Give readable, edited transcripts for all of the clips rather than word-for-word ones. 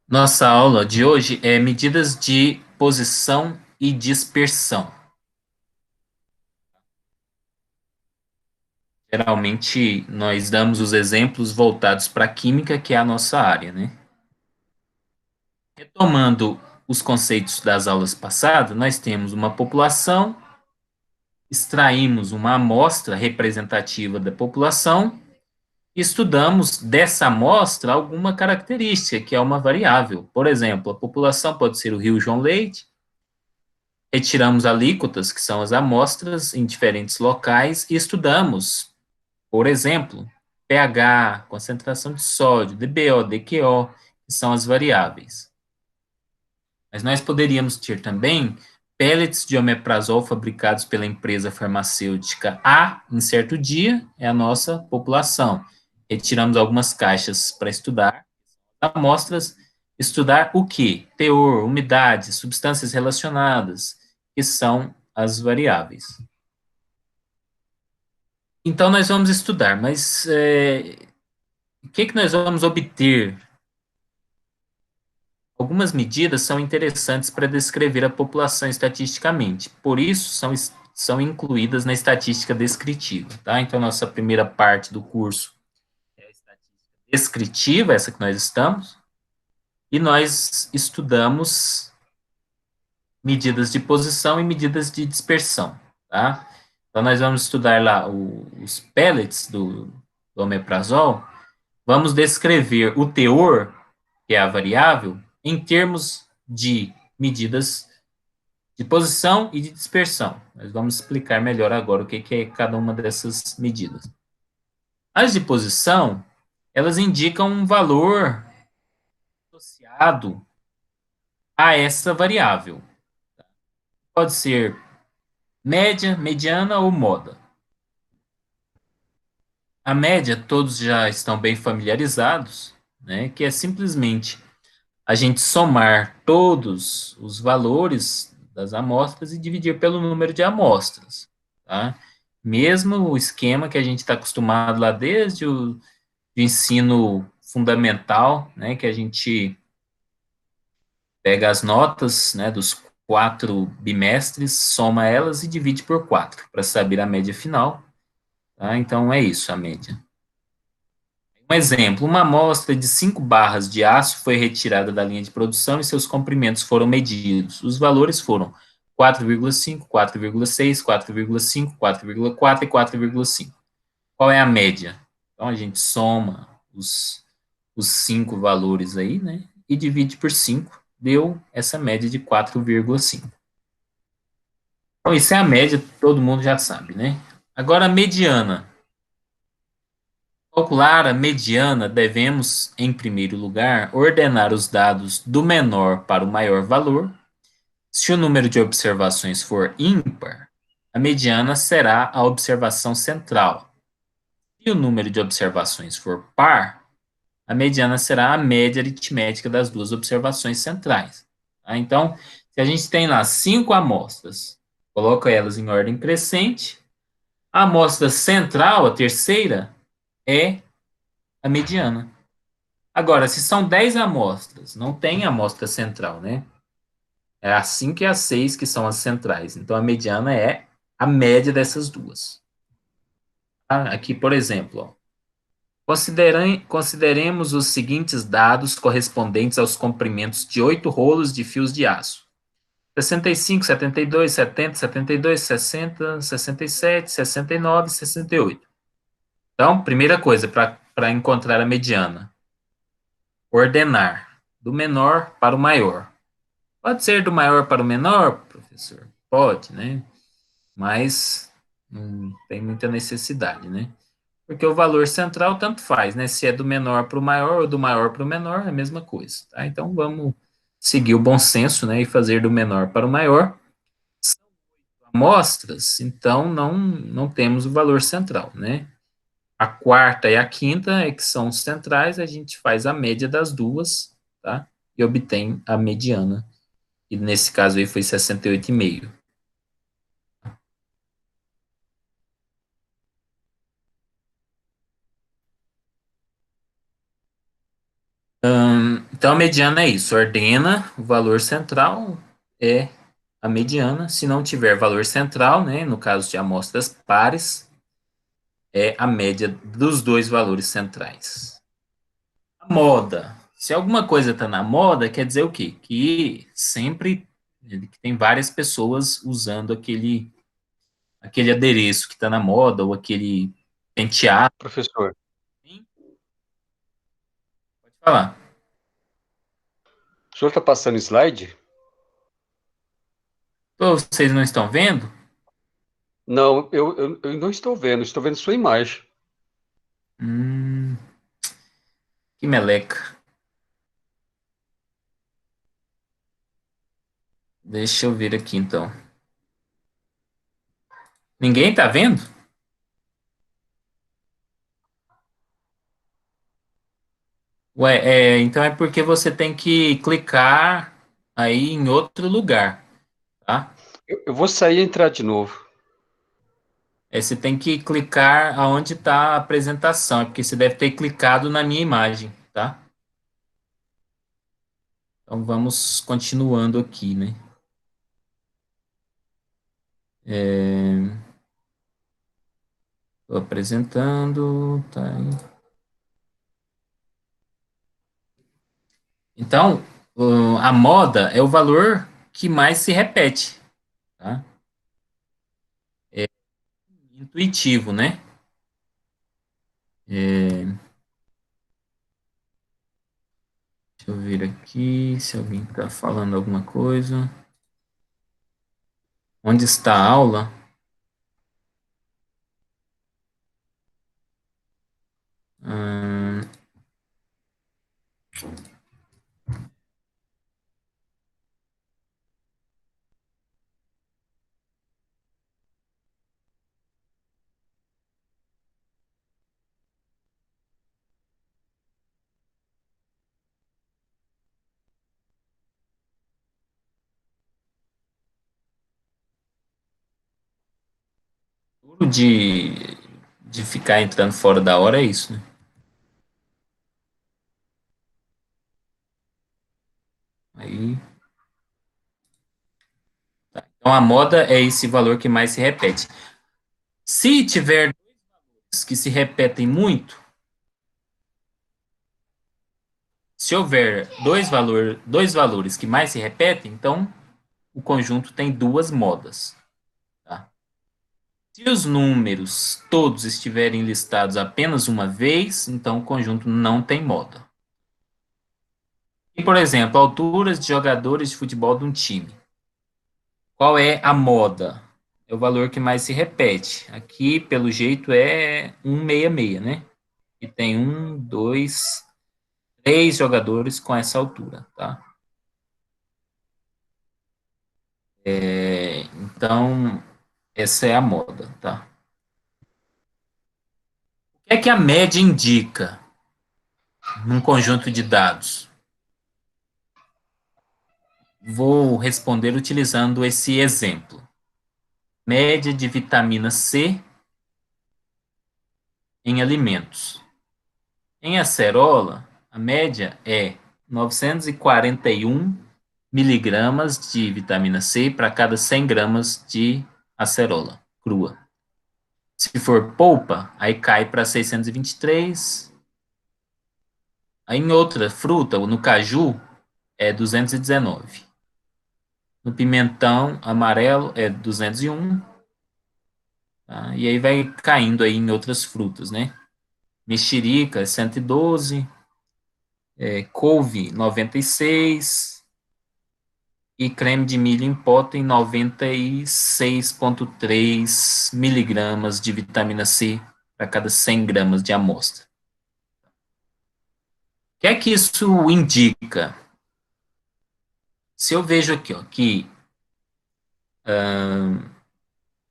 Nossa aula de hoje é medidas de posição e dispersão. Geralmente, nós damos os exemplos voltados para a química, que é a nossa área, né? Retomando os conceitos das aulas passadas, nós temos uma população, extraímos uma amostra representativa da população e estudamos dessa amostra alguma característica, que é uma variável. Por exemplo, a população pode ser o Rio João Leite. Retiramos alíquotas, que são as amostras, em diferentes locais e estudamos, por exemplo, pH, concentração de sódio, DBO, DQO, que são as variáveis. Mas nós poderíamos ter também pellets de omeprazol fabricados pela empresa farmacêutica A em certo dia, é a nossa população. Retiramos algumas caixas para estudar amostras, estudar o que? Teor, umidade, substâncias relacionadas, que são as variáveis. Então, nós vamos estudar, mas o que nós vamos obter? Algumas medidas são interessantes para descrever a população estatisticamente, por isso são incluídas na estatística descritiva. Tá? Então, nossa primeira parte do curso é a estatística descritiva, essa que nós estamos, e nós estudamos medidas de posição e medidas de dispersão, tá? Então, nós vamos estudar lá os pellets do omeprazol, vamos descrever o teor, que é a variável, em termos de medidas de posição e de dispersão. Nós vamos explicar melhor agora o que é cada uma dessas medidas. As de posição, elas indicam um valor associado a essa variável. Pode ser média, mediana ou moda. A média, todos já estão bem familiarizados, né? Que é simplesmente a gente somar todos os valores das amostras e dividir pelo número de amostras, tá? Mesmo o esquema que a gente está acostumado lá desde o ensino fundamental, né? Que a gente pega as notas, né? Dos 4 bimestres, soma elas e divide por 4 para saber a média final, tá? Então é isso, a média. Um exemplo, uma amostra de 5 barras de aço foi retirada da linha de produção e seus comprimentos foram medidos. Os valores foram 4,5, 4,6, 4,5, 4,4 e 4,5. Qual é a média? Então, a gente soma os 5 valores aí, né? E divide por 5, deu essa média de 4,5. Então, isso é a média, todo mundo já sabe, né? Agora, a mediana. Calcular a mediana, devemos, em primeiro lugar, ordenar os dados do menor para o maior valor. Se o número de observações for ímpar, a mediana será a observação central. Se o número de observações for par, a mediana será a média aritmética das duas observações centrais. Tá? Então, se a gente tem lá 5 amostras, coloca elas em ordem crescente, a amostra central, a terceira, é a mediana. Agora, se são 10 amostras, não tem amostra central, né? É a 5 e a 6 que são as centrais. Então, a mediana é a média dessas duas. Ah, aqui, por exemplo, ó, consideremos os seguintes dados correspondentes aos comprimentos de 8 rolos de fios de aço. 65, 72, 70, 72, 60, 67, 69, 68. Então, primeira coisa, para encontrar a mediana, ordenar do menor para o maior. Pode ser do maior para o menor, professor? Pode, né? Mas não tem muita necessidade, né? Porque o valor central tanto faz, né? Se é do menor para o maior ou do maior para o menor, é a mesma coisa, tá? Então vamos seguir o bom senso, né? E fazer do menor para o maior. Amostras, então não temos o valor central, né? A quarta e a quinta é que são centrais, a gente faz a média das duas, tá? E obtém a mediana. E nesse caso aí foi 68,5. Então, a mediana é isso, ordena o valor central é a mediana. Se não tiver valor central, né, no caso de amostras pares, é a média dos dois valores centrais. A moda. Se alguma coisa está na moda, quer dizer o quê? Que sempre que tem várias pessoas usando aquele adereço que está na moda ou aquele penteado. Professor, Pode falar. o senhor está passando slide? Pô, vocês não estão vendo? Não, eu não estou vendo sua imagem. Hum, que meleca. Deixa eu ver aqui então. Ninguém tá vendo? Ué, então é porque você tem que clicar aí em outro lugar, tá? Eu vou sair e entrar de novo. Você tem que clicar aonde está a apresentação, é porque você deve ter clicado na minha imagem, tá? Então vamos continuando aqui, né? Estou apresentando, tá aí. Então, a moda é o valor que mais se repete, tá? Intuitivo, né? É, deixa eu ver aqui se alguém está falando alguma coisa. Onde está a aula? Hum, duro de ficar entrando fora da hora é isso, né? Aí, tá. Então a moda é esse valor que mais se repete. Se tiver que se repetem muito, se houver dois valores que mais se repetem, então o conjunto tem duas modas, tá? Se os números todos estiverem listados apenas uma vez, então o conjunto não tem moda. E, por exemplo, alturas de jogadores de futebol de um time. Qual é a moda? É o valor que mais se repete. Aqui, pelo jeito, é 166, né? E tem um, dois, três jogadores com essa altura, tá? Então, essa é a moda, tá? O que é que a média indica num conjunto de dados? Vou responder utilizando esse exemplo. Média de vitamina C em alimentos. Em acerola, a média é 941 miligramas de vitamina C para cada 100 gramas de acerola crua. Se for polpa, aí cai para 623. Aí em outra fruta, no caju, é 219. No pimentão amarelo é 201. Tá? E aí vai caindo aí em outras frutas, né? Mexerica é 112, couve 96 e creme de milho em pó tem 96,3 miligramas de vitamina C para cada 100 gramas de amostra. O que é que isso indica? Se eu vejo aqui, ó, que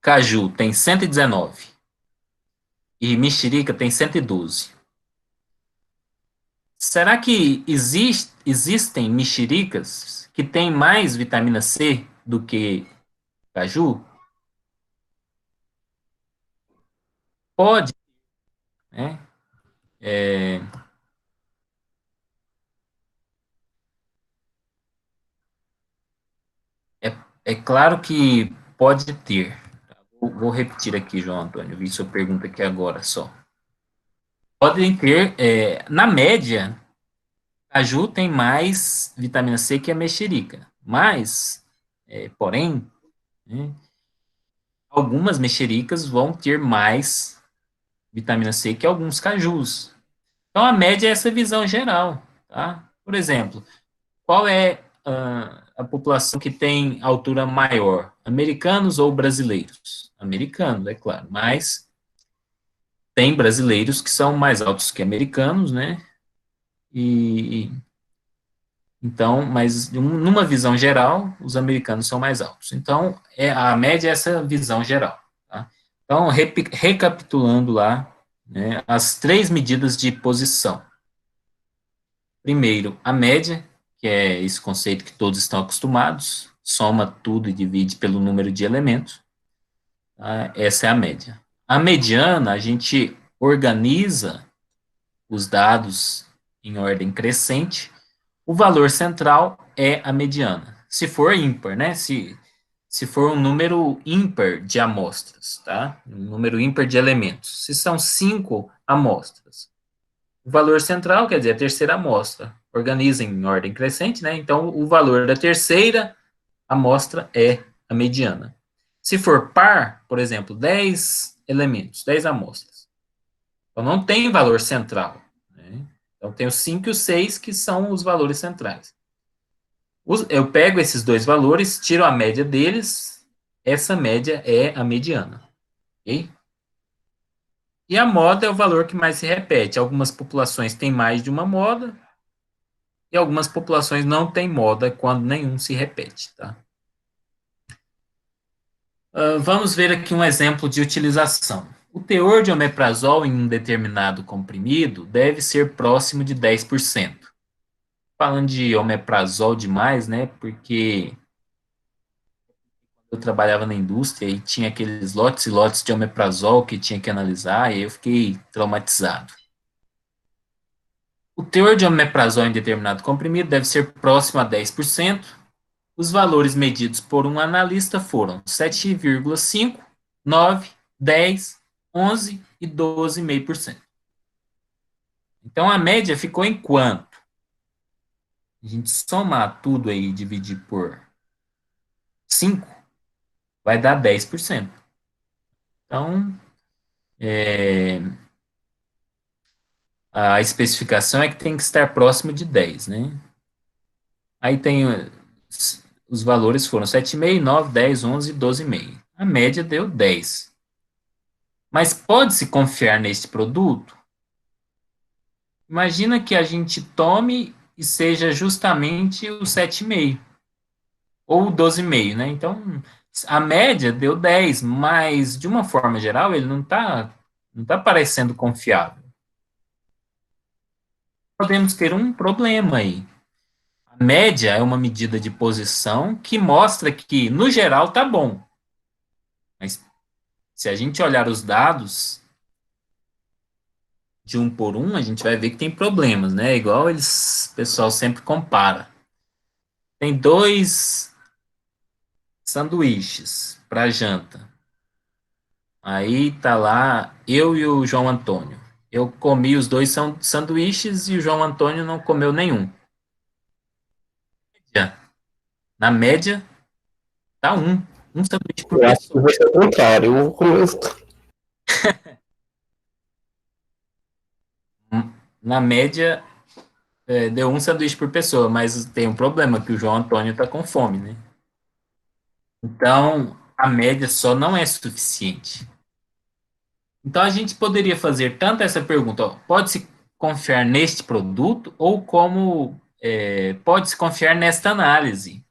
caju tem 119 e mexerica tem 112, será que existem mexericas que têm mais vitamina C do que caju? Pode, né? É claro que pode ter. Vou repetir aqui, João Antônio, vi sua pergunta aqui agora só. Podem ter, na média, caju tem mais vitamina C que a mexerica, mas, porém, né, algumas mexericas vão ter mais vitamina C que alguns cajus. Então, a média é essa visão geral, tá? Por exemplo, qual é a população que tem altura maior? Americanos ou brasileiros? Americanos, é claro, mas tem brasileiros que são mais altos que americanos, né? E então, mas numa visão geral, os americanos são mais altos. Então, a média é essa visão geral, tá? Então, recapitulando lá, né, as três medidas de posição. Primeiro, a média, que é esse conceito que todos estão acostumados, soma tudo e divide pelo número de elementos. Tá? Essa é a média. A mediana, a gente organiza os dados em ordem crescente. O valor central é a mediana. Se for ímpar, né? Se for um número ímpar de amostras, tá? Um número ímpar de elementos. Se são 5 amostras, o valor central, quer dizer, a terceira amostra, organiza em ordem crescente, né? Então, o valor da terceira amostra é a mediana. Se for par, por exemplo, 10 elementos, 10 amostras, então não tem valor central, né? Então, tem os 5 e os 6 que são os valores centrais. Eu pego esses dois valores, tiro a média deles, essa média é a mediana, ok? E a moda é o valor que mais se repete. Algumas populações têm mais de uma moda, e algumas populações não têm moda quando nenhum se repete, tá? Vamos ver aqui um exemplo de utilização. O teor de omeprazol em um determinado comprimido deve ser próximo de 10%. Falando de omeprazol demais, né? Porque eu trabalhava na indústria e tinha aqueles lotes e lotes de omeprazol que tinha que analisar, e aí eu fiquei traumatizado. O teor de omeprazol em determinado comprimido deve ser próximo a 10%. Os valores medidos por um analista foram 7,5, 9, 10, 11 e 12,5%. Então, a média ficou em quanto? A gente somar tudo aí e dividir por 5, vai dar 10%. Então, a especificação é que tem que estar próximo de 10, né? Aí tem os valores foram 7,5, 9, 10, 11 e 12,5. A média deu 10. Mas pode-se confiar neste produto? Imagina que a gente tome e seja justamente o 7,5 ou o 12,5, né? Então, a média deu 10, mas de uma forma geral ele não tá parecendo confiável. Podemos ter um problema aí. A média é uma medida de posição que mostra que, no geral, tá bom. Mas se a gente olhar os dados de um por um, a gente vai ver que tem problemas, né? Igual o pessoal sempre compara. Tem dois sanduíches para janta. Aí tá lá eu e o João Antônio. Eu comi os dois sanduíches e o João Antônio não comeu nenhum. Na média, tá um sanduíche por Eu acho que pessoa. vai ser o contrário. Na média, deu um sanduíche por pessoa, mas tem um problema, que o João Antônio tá com fome, né? Então, a média só não é suficiente. Então, a gente poderia fazer tanto essa pergunta, ó, pode-se confiar neste produto, ou como pode-se confiar nesta análise?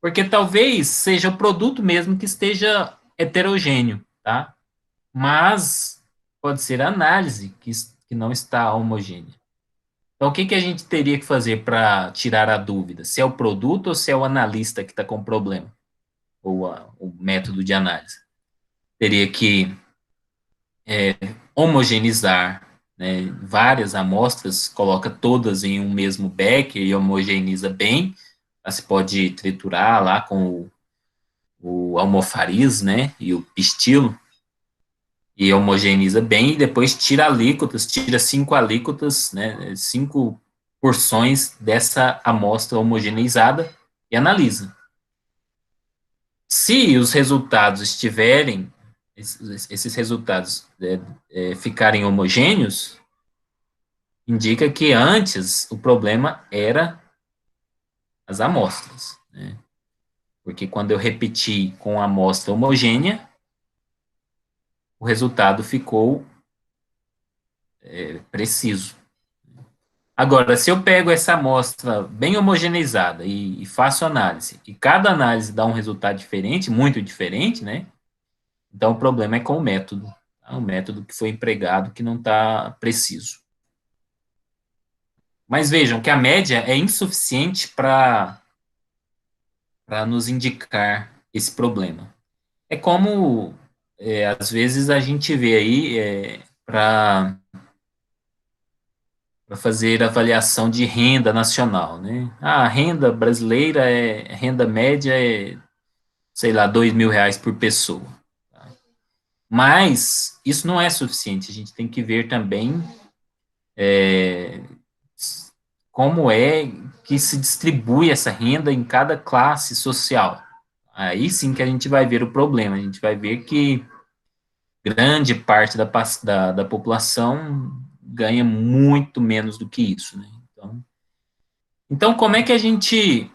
Porque talvez seja o produto mesmo que esteja heterogêneo, tá? Mas pode ser a análise que não está homogênea. Então, o que que a gente teria que fazer para tirar a dúvida? Se é o produto ou se é o analista que está com problema? Ou o método de análise? Teria que homogeneizar, né, várias amostras, coloca todas em um mesmo becker e homogeneiza bem. Você pode triturar lá com o almofariz, né, e o pistilo, e homogeneiza bem, e depois tira alíquotas, tira 5 alíquotas, né, 5 porções dessa amostra homogeneizada e analisa. Se os resultados estiverem, esses resultados ficarem homogêneos, indica que antes o problema era as amostras, né? Porque quando eu repeti com a amostra homogênea, o resultado ficou preciso. Agora, se eu pego essa amostra bem homogeneizada e faço análise, e cada análise dá um resultado diferente, muito diferente, né? Então, o problema é com o método. Tá? O método que foi empregado que não está preciso. Mas vejam que a média é insuficiente para nos indicar esse problema. É como, às vezes, a gente vê aí para fazer avaliação de renda nacional, né? A renda brasileira renda média sei lá, R$ 2.000 por pessoa. Tá? Mas isso não é suficiente, a gente tem que ver também como é que se distribui essa renda em cada classe social. Aí sim que a gente vai ver o problema, a gente vai ver que grande parte da população ganha muito menos do que isso, né? Então, como é que a gente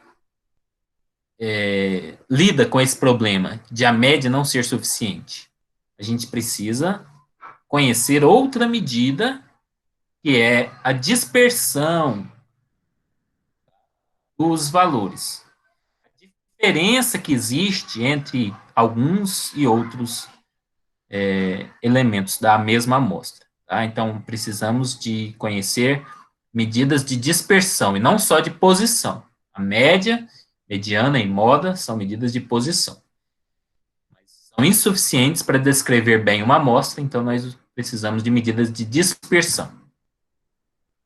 lida com esse problema de a média não ser suficiente? A gente precisa conhecer outra medida, que é a dispersão dos valores. A diferença que existe entre alguns e outros elementos da mesma amostra. Tá? Então, precisamos de conhecer medidas de dispersão e não só de posição. A média, mediana e moda são medidas de posição. Mas são insuficientes para descrever bem uma amostra, então nós precisamos de medidas de dispersão.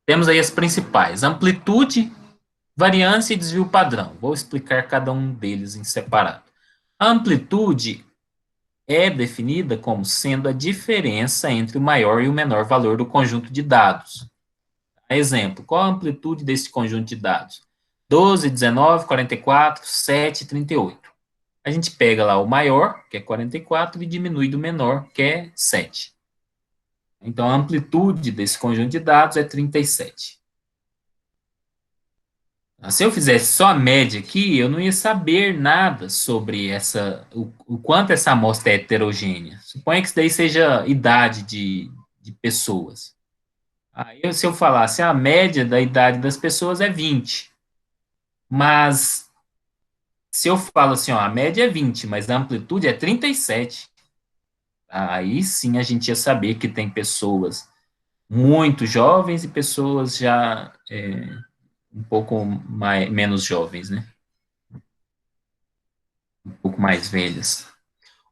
Temos aí as principais: amplitude, variância e desvio padrão. Vou explicar cada um deles em separado. A amplitude é definida como sendo a diferença entre o maior e o menor valor do conjunto de dados. Exemplo, qual a amplitude desse conjunto de dados? 12, 19, 44, 7, 38. A gente pega lá o maior, que é 44, e diminui do menor, que é 7. Então, a amplitude desse conjunto de dados é 37. Se eu fizesse só a média aqui, eu não ia saber nada sobre o quanto essa amostra é heterogênea. Suponha que isso daí seja idade de pessoas. Aí, se eu falasse a média da idade das pessoas é 20, mas se eu falo assim, ó, a média é 20, mas a amplitude é 37, aí sim a gente ia saber que tem pessoas muito jovens e pessoas já um pouco menos jovens, né? Um pouco mais velhas.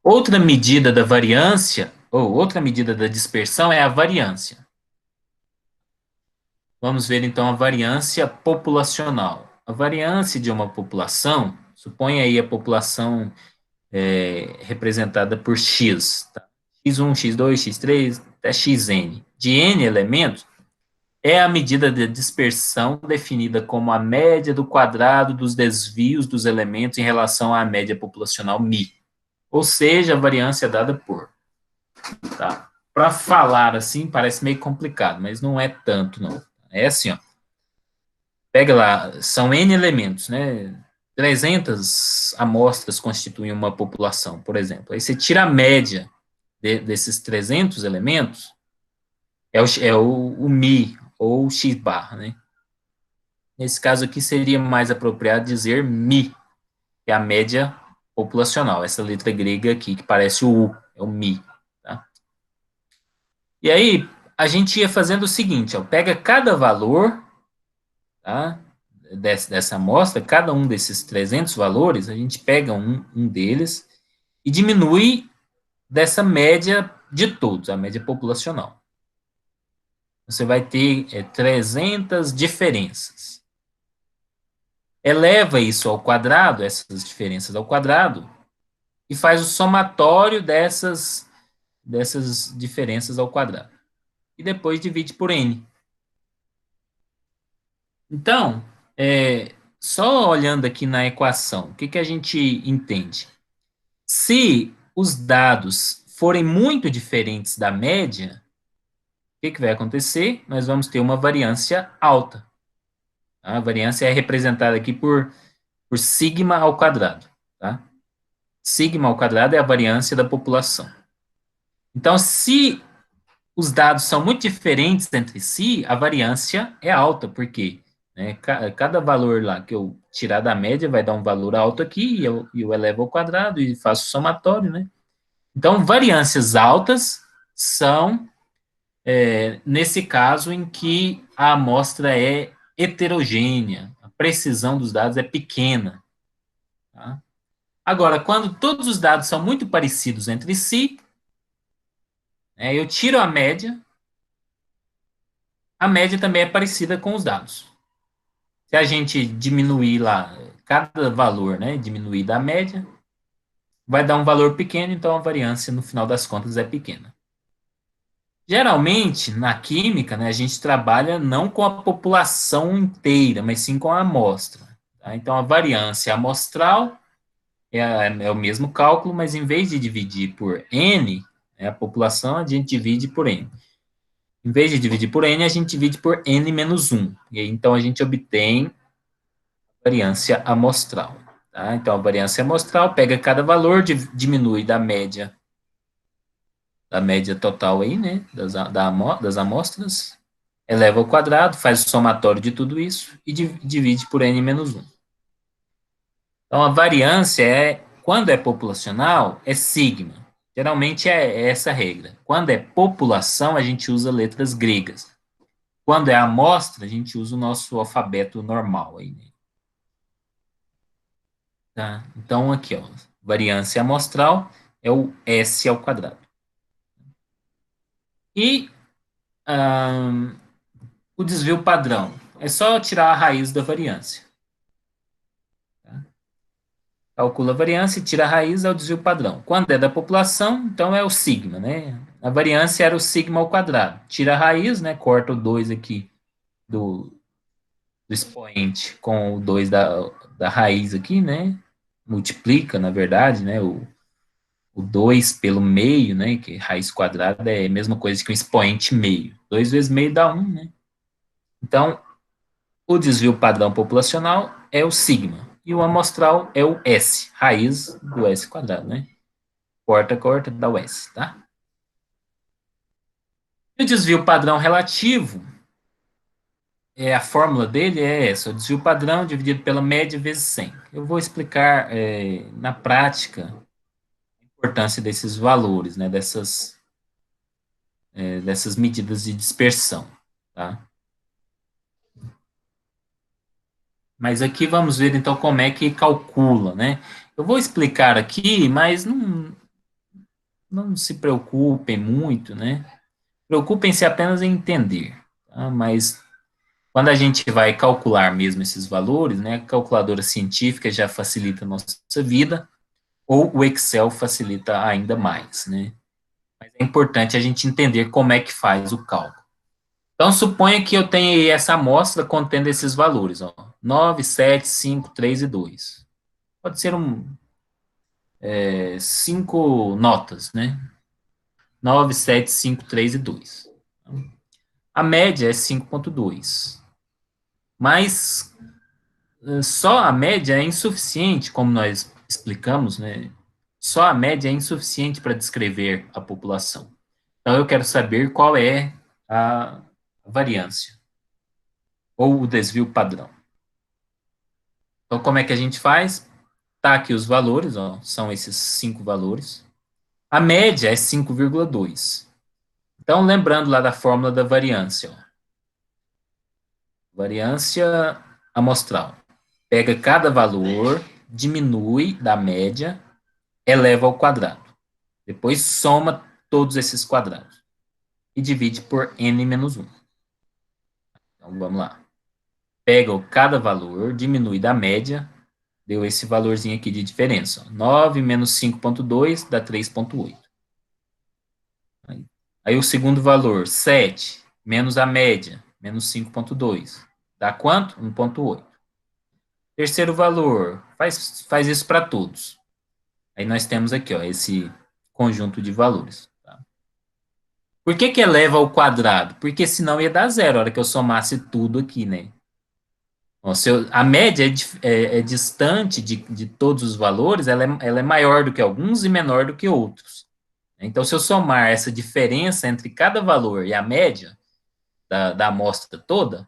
Outra medida da variância, ou outra medida da dispersão é a variância. Vamos ver então a variância populacional. A variância de uma população, suponha aí a população representada por X, tá? X1, X2, X3, até Xn. De N elementos, é a medida de dispersão definida como a média do quadrado dos desvios dos elementos em relação à média populacional μ. Ou seja, a variância dada por. Tá? Para falar assim, parece meio complicado, mas não é tanto, não. É assim, ó. Pega lá, são N elementos, né? 300 amostras constituem uma população, por exemplo. Aí você tira a média desses 300 elementos, o Mi, ou X bar, né? Nesse caso aqui seria mais apropriado dizer Mi, que é a média populacional, essa letra grega aqui, que parece o U, é o Mi. Tá? E aí, a gente ia fazendo o seguinte, ó, pega cada valor, tá? Dessa amostra, cada um desses 300 valores, a gente pega um deles e diminui dessa média de todos, a média populacional. Você vai ter 300 diferenças. Eleva isso ao quadrado, essas diferenças ao quadrado, e faz o somatório dessas diferenças ao quadrado. E depois divide por n. Então, só olhando aqui na equação, o que, que a gente entende? Se os dados forem muito diferentes da média, o que, que vai acontecer? Nós vamos ter uma variância alta. A variância é representada aqui por sigma ao quadrado. Tá? Sigma ao quadrado é a variância da população. Então, se os dados são muito diferentes entre si, a variância é alta, porque né, cada valor lá que eu tirar da média vai dar um valor alto aqui, e eu elevo ao quadrado e faço somatório, né? Então, variâncias altas são, nesse caso, em que a amostra é heterogênea, a precisão dos dados é pequena. Tá? Agora, quando todos os dados são muito parecidos entre si, eu tiro a média também é parecida com os dados. Se a gente diminuir lá cada valor, né, diminuir da média, vai dar um valor pequeno, então a variância no final das contas é pequena. Geralmente, na química, né, a gente trabalha não com a população inteira, mas sim com a amostra. Tá? Então, a variância amostral é o mesmo cálculo, mas em vez de dividir por N, a população, a gente divide por N. Em vez de dividir por N, a gente divide por N menos 1. E aí, então, a gente obtém a variância amostral. Tá? Então, a variância amostral pega cada valor, diminui da média total aí, né, das amostras, eleva ao quadrado, faz o somatório de tudo isso e divide por N menos 1. Então, a variância quando é populacional, é sigma. Geralmente é essa a regra. Quando é população, a gente usa letras gregas. Quando é amostra, a gente usa o nosso alfabeto normal aí, né? Tá? Então, aqui, ó, variância amostral é o S ao quadrado. E o desvio padrão é só tirar a raiz da variância. Tá? Calcula a variância e tira a raiz, é o desvio padrão. Quando é da população, então é o sigma, né? A variância era o sigma ao quadrado. Tira a raiz, né? Corta o 2 aqui do, do expoente com o 2 da raiz aqui, né? Multiplica, na verdade, né? O 2 pelo meio, né? Que raiz quadrada é a mesma coisa que o expoente meio. 2 vezes meio dá 1, né? Então, o desvio padrão populacional é o sigma. E o amostral é o S, raiz do S quadrado, né? Corta, corta, dá o S, tá? E o desvio padrão relativo, a fórmula dele é essa, o desvio padrão dividido pela média vezes 100. Eu vou explicar na prática a importância desses valores, né? Dessas medidas de dispersão, tá? Mas aqui vamos ver então como é que calcula, né? Eu vou explicar aqui, mas não se preocupem muito, né? Preocupem-se apenas em entender, tá? Mas quando a gente vai calcular mesmo esses valores, né? A calculadora científica já facilita a nossa vida, ou o Excel facilita ainda mais, né? Mas é importante a gente entender como é que faz o cálculo. Então, suponha que eu tenha aí essa amostra contendo esses valores, ó, 9, 7, 5, 3 e 2. Pode ser 5 notas, né? 9, 7, 5, 3 e 2. A média é 5,2. Mas só a média é insuficiente, como nós explicamos, né? Só a média é insuficiente para descrever a população. Então, eu quero saber qual é a variância, ou o desvio padrão. Então, como é que a gente faz? Tá aqui os valores, ó, são esses 5 valores. A média é 5,2. Então, lembrando lá da fórmula da variância, ó. Variância amostral. Pega cada valor, diminui da média, eleva ao quadrado. Depois soma todos esses quadrados e divide por n menos 1. Então, vamos lá. Pega cada valor, diminui da média, deu esse valorzinho aqui de diferença. Ó. 9 menos 5,2 dá 3,8. Aí o segundo valor, 7 menos a média, menos 5,2. Dá quanto? 1,8. Terceiro valor, faz isso para todos. Aí nós temos aqui, ó, esse conjunto de valores. Tá? Por que que eleva ao quadrado? Porque senão ia dar zero a hora que eu somasse tudo aqui, né? Ó, a média é distante de todos os valores, ela é maior do que alguns e menor do que outros. Então, se eu somar essa diferença entre cada valor e a média da amostra toda,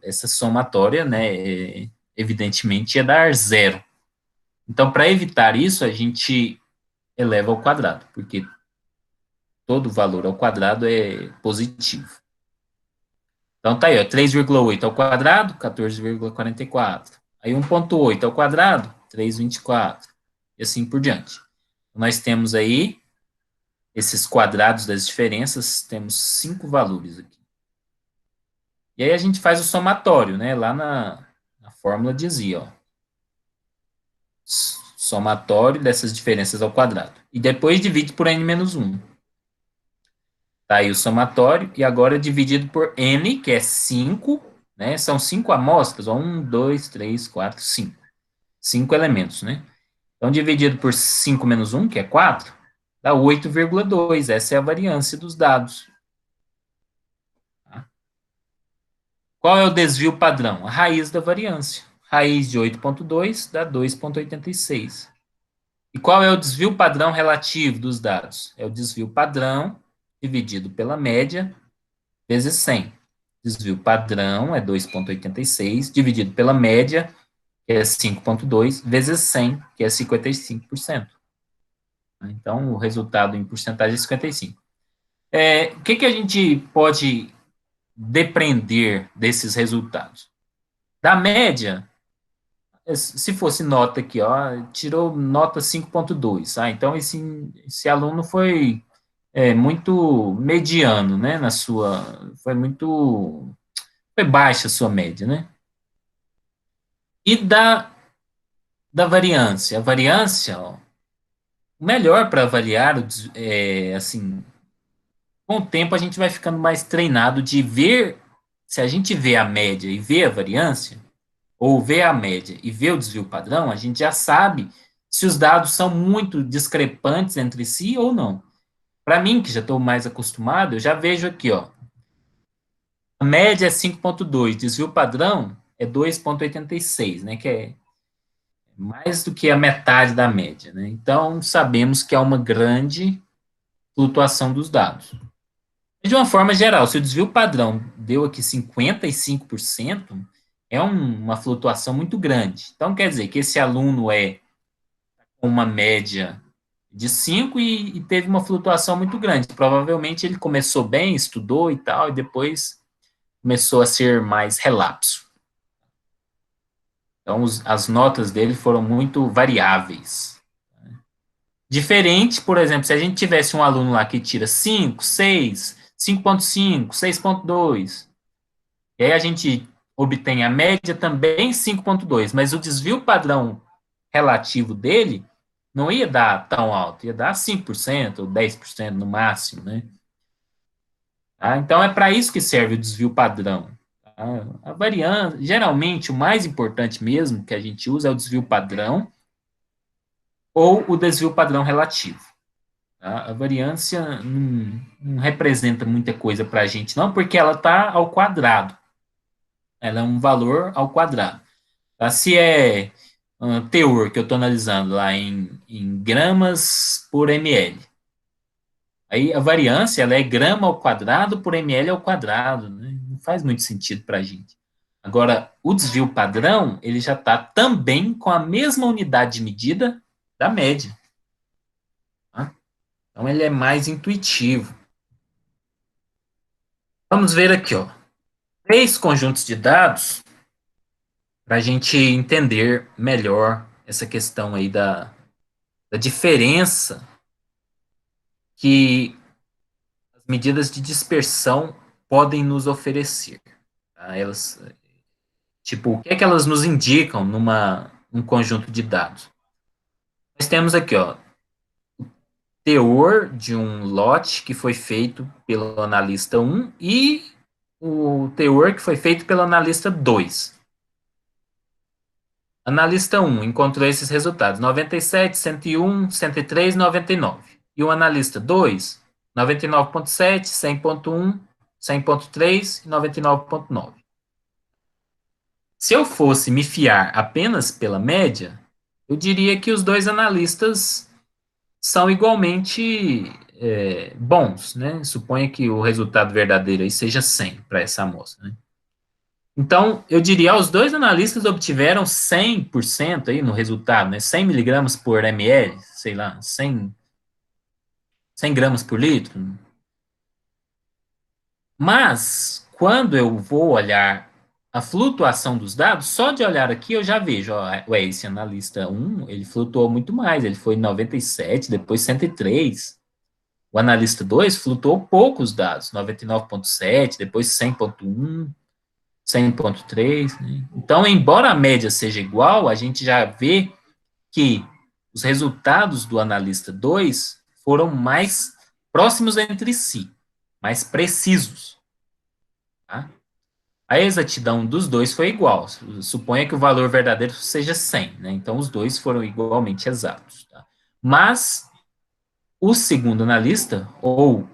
essa somatória, né, evidentemente, ia dar zero. Então, para evitar isso, a gente eleva ao quadrado, porque todo valor ao quadrado é positivo. Então, tá aí, ó, 3,8 ao quadrado, 14,44. Aí, 1,8 ao quadrado, 3,24. E assim por diante. Nós temos aí esses quadrados das diferenças, temos 5 valores aqui. E aí a gente faz o somatório, né? Lá na fórmula dizia, ó, somatório dessas diferenças ao quadrado. E depois divide por n menos 1. Tá aí o somatório, e agora dividido por n, que é 5, né? São 5 amostras, ó, 1, 2, 3, 4, 5. 5 elementos, né? Então, dividido por 5 menos 1, que é 4, dá 8,2. Essa é a variância dos dados. Tá? Qual é o desvio padrão? A raiz da variância. Raiz de 8,2 dá 2,86. E qual é o desvio padrão relativo dos dados? É o desvio padrão dividido pela média vezes 100. Desvio padrão é 2,86 dividido pela média, que é 5,2, vezes 100, que é 55%. Então, o resultado em porcentagem é 55%. O que a gente pode depreender desses resultados? Da média, se fosse nota aqui, ó, tirou nota 5,2. Então, esse aluno foi muito mediano, né, foi baixa a sua média, né? E da variância? A variância, ó, o melhor para avaliar, assim, com o tempo a gente vai ficando mais treinado de ver, se a gente vê a média e vê a variância, ou vê a média e vê o desvio padrão, a gente já sabe se os dados são muito discrepantes entre si ou não. Para mim, que já estou mais acostumado, eu já vejo aqui, ó, a média é 5,2, desvio padrão é 2,86, né, que é mais do que a metade da média, né? Então, sabemos que há uma grande flutuação dos dados. De uma forma geral, se o desvio padrão deu aqui 55%, é uma flutuação muito grande. Então, quer dizer que esse aluno é com uma média de 5 e teve uma flutuação muito grande. Provavelmente ele começou bem, estudou e tal, e depois começou a ser mais relapso. Então, as notas dele foram muito variáveis. Diferente, por exemplo, se a gente tivesse um aluno lá que tira 5, 6, 5,5, 6,2, e aí a gente obtém a média também 5,2, mas o desvio padrão relativo dele não ia dar tão alto, ia dar 5% ou 10% no máximo, né? Então, é para isso que serve o desvio padrão. A variância, geralmente, o mais importante mesmo que a gente usa é o desvio padrão ou o desvio padrão relativo. Tá? A variância não representa muita coisa para a gente, não, porque ela está ao quadrado. Ela é um valor ao quadrado. Tá? Se é teor que eu estou analisando lá em gramas por ml, aí a variância ela é grama ao quadrado por ml ao quadrado. Né? Não faz muito sentido para a gente. Agora, o desvio padrão, ele já está também com a mesma unidade de medida da média. Tá? Então, ele é mais intuitivo. Vamos ver aqui, ó. 3 conjuntos de dados para a gente entender melhor essa questão aí da diferença que as medidas de dispersão podem nos oferecer. Tá? Tipo, o que é que elas nos indicam um conjunto de dados. Nós temos aqui, ó, teor de um lote que foi feito pelo analista 1 e o teor que foi feito pelo analista 2. Analista 1 encontrou esses resultados: 97, 101, 103, 99. E o analista 2, 99,7, 100,1, 100,3 e 99,9. Se eu fosse me fiar apenas pela média, eu diria que os dois analistas são igualmente bons, né? Suponha que o resultado verdadeiro aí seja 100 para essa amostra, né? Então, eu diria, os dois analistas obtiveram 100% aí no resultado, né? 100 miligramas por ml, sei lá, 100 gramas por litro. Mas, quando eu vou olhar a flutuação dos dados, só de olhar aqui eu já vejo, ó, esse analista 1, ele flutuou muito mais, ele foi 97, depois 103. O analista 2 flutuou poucos dados, 99,7, depois 100,1, 100,3. Né? Então, embora a média seja igual, a gente já vê que os resultados do analista 2 foram mais próximos entre si, mais precisos. Tá? A exatidão dos dois foi igual. Suponha que o valor verdadeiro seja 100, né? Então, os dois foram igualmente exatos. Tá? Mas, o segundo analista, ou o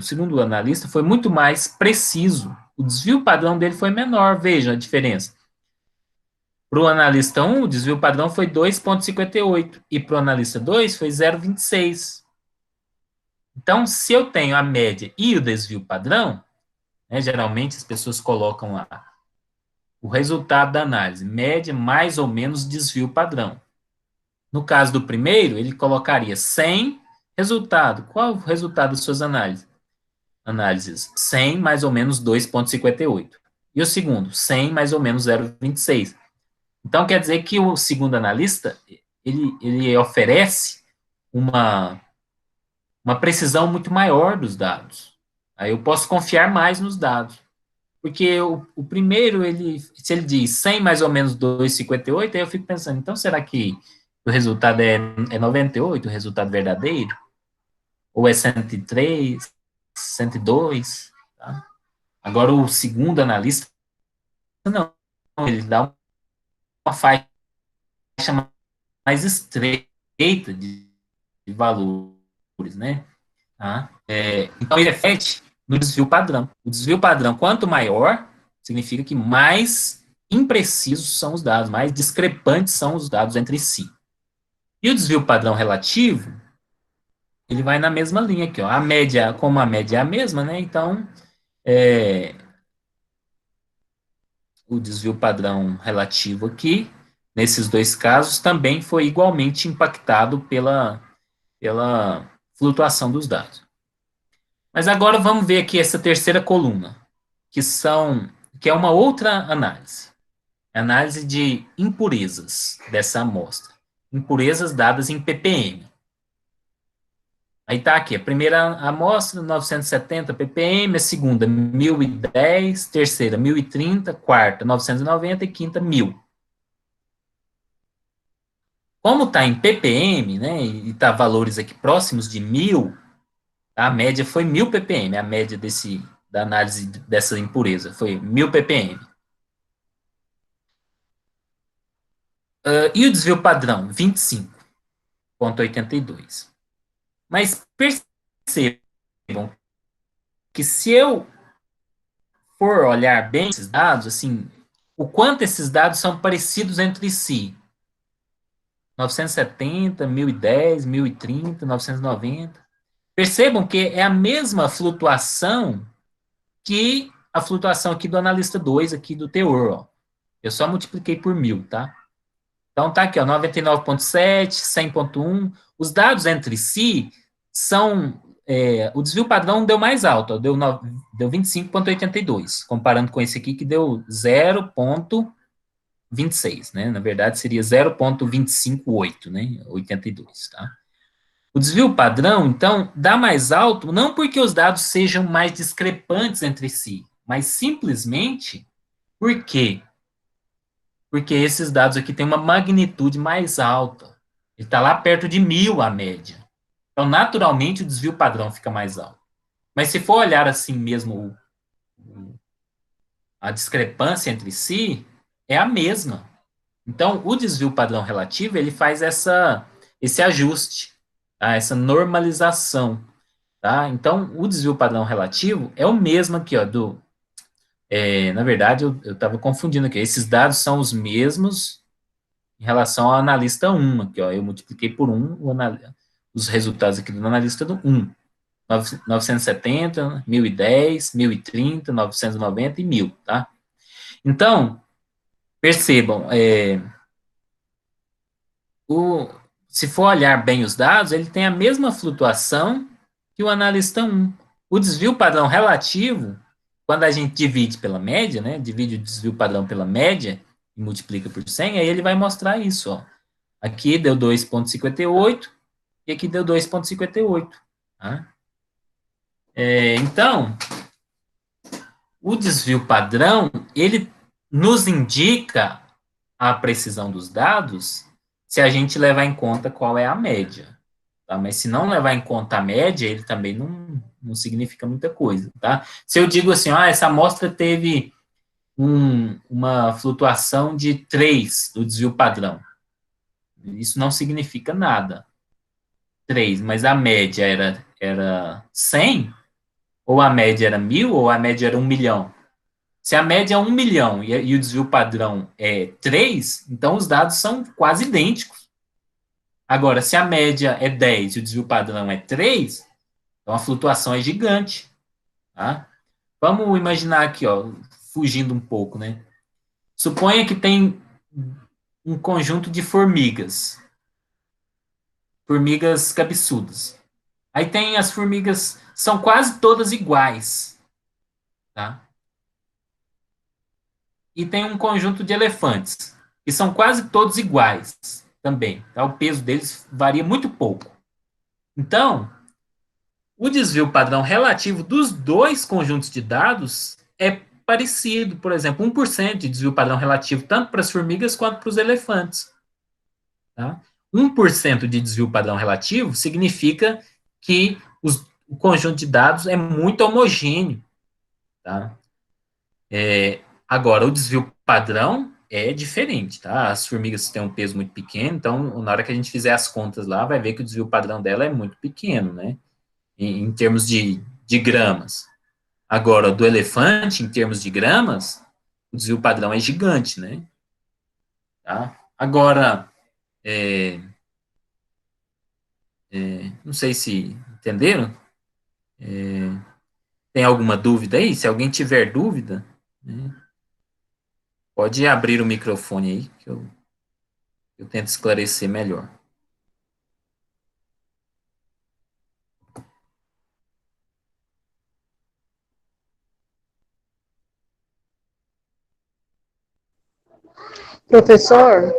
segundo analista, foi muito mais preciso. O desvio padrão dele foi menor, veja a diferença. Para o analista 1, o desvio padrão foi 2,58 e para o analista 2 foi 0,26. Então, se eu tenho a média e o desvio padrão, né, geralmente as pessoas colocam lá o resultado da análise, média mais ou menos desvio padrão. No caso do primeiro, ele colocaria 100 resultado. Qual o resultado das suas análises? 100 mais ou menos 2,58. E o segundo, 100 mais ou menos 0,26. Então, quer dizer que o segundo analista, ele oferece uma precisão muito maior dos dados. Aí eu posso confiar mais nos dados. Porque o primeiro, se ele diz 100 mais ou menos 2,58, aí eu fico pensando, então será que o resultado é 98, o resultado verdadeiro? Ou é 103, 102? Tá? Agora, o segundo analista, não, ele dá uma faixa mais estreita de valores, né? Tá? Então, ele reflete no desvio padrão. O desvio padrão, quanto maior, significa que mais imprecisos são os dados, mais discrepantes são os dados entre si. E o desvio padrão relativo, ele vai na mesma linha aqui, ó. A média, como a média é a mesma, né? Então, o desvio padrão relativo aqui, nesses dois casos, também foi igualmente impactado pela flutuação dos dados. Mas agora vamos ver aqui essa terceira coluna, que é uma outra análise. Análise de impurezas dessa amostra. Impurezas dadas em ppm. Aí está aqui, a primeira amostra, 970 ppm, a segunda, 1010, terceira, 1030, quarta, 990 e quinta, 1000. Como está em ppm, né, e está valores aqui próximos de 1000, a média foi 1000 ppm, a média da análise dessa impureza foi 1000 ppm. E o desvio padrão? 25,82. Mas percebam que se eu for olhar bem esses dados, assim, o quanto esses dados são parecidos entre si. 970, 1010, 1030, 990. Percebam que é a mesma flutuação que a flutuação aqui do analista 2, aqui do teor, ó. Eu só multipliquei por 1000, tá? Então tá aqui, ó, 99,7, 100,1. Os dados entre si são... o desvio padrão deu mais alto, ó, deu 25,82, comparando com esse aqui que deu 0,26, né? Na verdade, seria 0,258, né? 82, tá? O desvio padrão, então, dá mais alto, não porque os dados sejam mais discrepantes entre si, mas simplesmente porque porque esses dados aqui têm uma magnitude mais alta. Ele está lá perto de 1.000 a média. Então, naturalmente, o desvio padrão fica mais alto. Mas se for olhar assim mesmo a discrepância entre si, é a mesma. Então, o desvio padrão relativo, ele faz esse ajuste, tá? Essa normalização. Tá? Então, o desvio padrão relativo é o mesmo aqui, ó, na verdade, eu estava confundindo aqui. Esses dados são os mesmos em relação ao analista 1, aqui, ó, eu multipliquei por 1 os resultados aqui do analista do 1. 970, 1010, 1030, 990 e 1000, tá? Então, percebam, o, se for olhar bem os dados, ele tem a mesma flutuação que o analista 1. O desvio padrão relativo, quando a gente divide pela média, né, divide o desvio padrão pela média e multiplica por 100, aí ele vai mostrar isso, ó. Aqui deu 2,58 e aqui deu 2,58. Tá? Então, o desvio padrão, ele nos indica a precisão dos dados se a gente levar em conta qual é a média. Tá? Mas se não levar em conta a média, ele também não significa muita coisa. Tá? Se eu digo assim, essa amostra teve uma flutuação de 3 do desvio padrão, isso não significa nada. 3, mas a média era 100, ou a média era 1.000, ou a média era 1.000.000. Se a média é 1.000.000 e o desvio padrão é 3, então os dados são quase idênticos. Agora, se a média é 10 e o desvio padrão é 3, então a flutuação é gigante. Tá? Vamos imaginar aqui, ó, fugindo um pouco, né? Suponha que tem um conjunto de formigas cabeçudas. Aí tem as formigas, são quase todas iguais, tá? E tem um conjunto de elefantes, que são quase todos iguais também, tá? O peso deles varia muito pouco. Então, o desvio padrão relativo dos dois conjuntos de dados é parecido, por exemplo, 1% de desvio padrão relativo tanto para as formigas quanto para os elefantes. Tá? 1% de desvio padrão relativo significa que o conjunto de dados é muito homogêneo. Tá? Agora, o desvio padrão é diferente. Tá? As formigas têm um peso muito pequeno, então, na hora que a gente fizer as contas lá, vai ver que o desvio padrão dela é muito pequeno, né? Em termos de gramas. Agora, do elefante, em termos de gramas, o desvio padrão é gigante, né? Tá? Agora, é, não sei se entenderam. Tem alguma dúvida aí? Se alguém tiver dúvida, né, pode abrir o microfone aí, que eu tento esclarecer melhor. Professor,